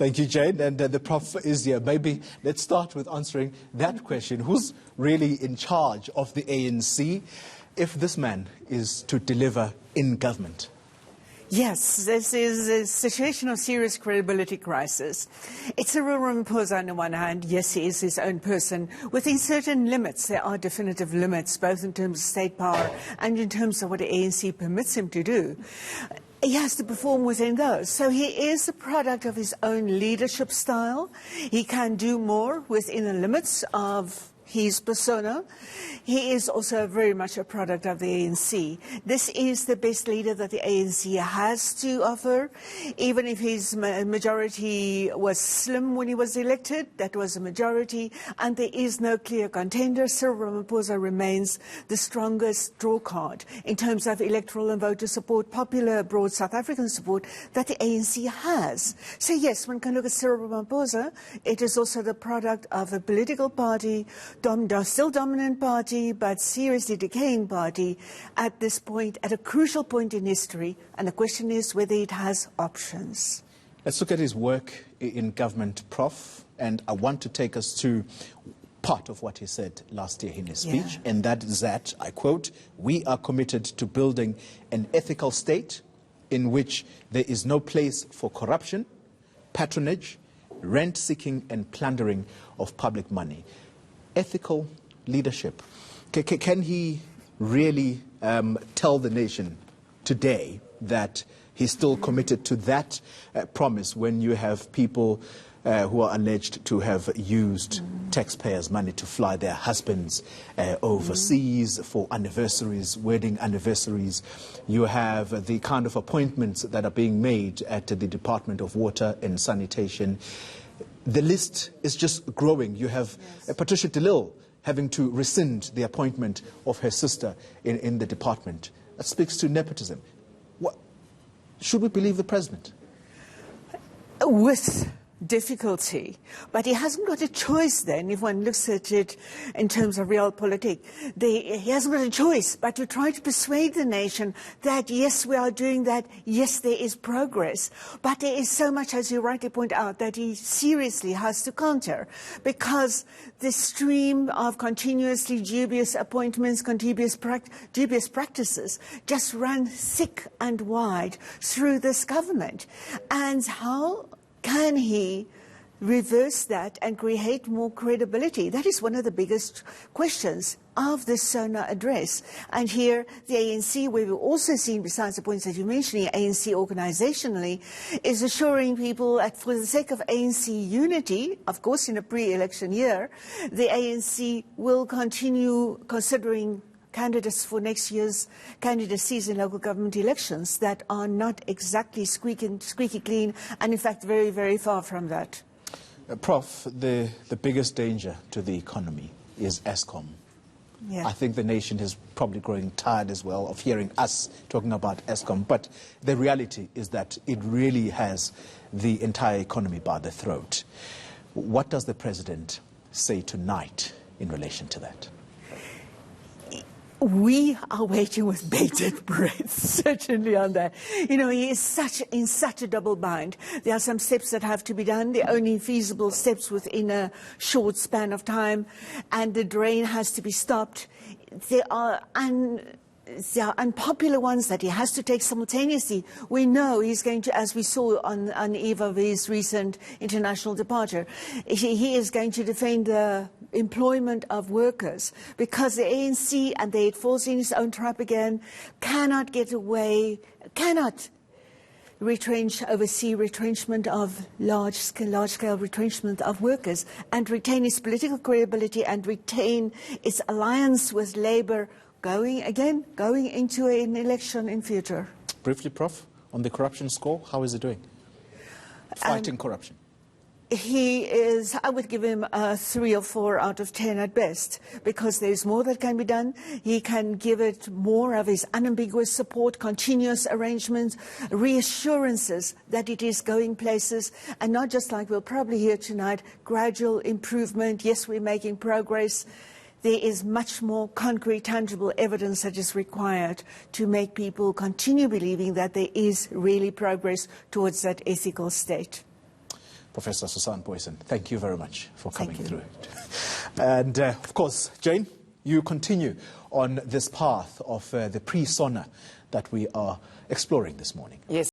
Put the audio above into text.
Thank you, Jane. And the Prof is here. Maybe let's start with answering that question. Who's really in charge of the ANC if this man is to deliver in government? Yes, this is a situation of serious credibility crisis. It's Cyril Ramaphosa on the one hand. Yes, he is his own person. Within certain limits, there are definitive limits, both in terms of state power and in terms of what the ANC permits him to do. He has to perform within those. So he is a product of his own leadership style. He can do more within the limits of his persona. He is also very much a product of the ANC. This is the best leader that the ANC has to offer. Even if his majority was slim when he was elected, that was a majority, and there is no clear contender, Cyril Ramaphosa remains the strongest draw card in terms of electoral and voter support, popular broad South African support that the ANC has. So yes, one can look at Cyril Ramaphosa. It is also the product of a political party, still dominant party, but seriously decaying party at this point, at a crucial point in history. And the question is whether it has options. Let's look at his work in government, Prof. And I want to take us to part of what he said last year in his speech. Yeah. And that is that, I quote, "We are committed to building an ethical state in which there is no place for corruption, patronage, rent-seeking and plundering of public money." Ethical leadership. Can he really tell the nation today that he's still committed to that promise when you have people who are alleged to have used taxpayers' money to fly their husbands overseas for anniversaries, wedding anniversaries? You have the kind of appointments that are being made at the Department of Water and Sanitation. The list is just growing. You have Patricia de Lille having to rescind the appointment of her sister in the department. That speaks to nepotism. Should we believe the president? With difficulty, but he hasn't got a choice then, if one looks at it in terms of realpolitik. He hasn't got a choice but to try to persuade the nation that yes, we are doing that, yes, there is progress, but there is so much, as you rightly point out, that he seriously has to counter, because the stream of continuously dubious appointments, dubious practices just ran thick and wide through this government. And how can he reverse that and create more credibility? That is one of the biggest questions of this Sona address. And here, the ANC, where we've also seen, besides the points that you mentioned, the ANC organisationally, is assuring people that for the sake of ANC unity, of course in a pre-election year, the ANC will continue considering candidates for next year's candidacies in local government elections that are not exactly squeaky clean, and in fact very, very far from that. Prof, the biggest danger to the economy is Eskom. Yeah. I think the nation is probably growing tired as well of hearing us talking about Eskom, but the reality is that it really has the entire economy by the throat. What does the president say tonight in relation to that? We are waiting with bated breath, certainly on that. You know, he is in such a double bind. There are some steps that have to be done, the only feasible steps within a short span of time, and the drain has to be stopped. There are unpopular ones that he has to take simultaneously. We know he's going to, as we saw on the eve of his recent international departure, he is going to defend the employment of workers, because the ANC, and it falls in its own trap again, cannot get away, cannot oversee retrenchment of large-scale retrenchment of workers, and retain its political credibility and retain its alliance with Labour going into an election in future. Briefly, Prof, on the corruption score, how is he doing? Fighting corruption. He is, I would give him a 3 or 4 out of 10 at best, because there's more that can be done. He can give it more of his unambiguous support, continuous arrangements, reassurances that it is going places, and not just like we'll probably hear tonight, gradual improvement. Yes, we're making progress. There is much more concrete, tangible evidence that is required to make people continue believing that there is really progress towards that ethical state. Professor Susan Booysen, thank you very much for coming through. And of course, Jane, you continue on this path of the pre-Sona that we are exploring this morning. Yes.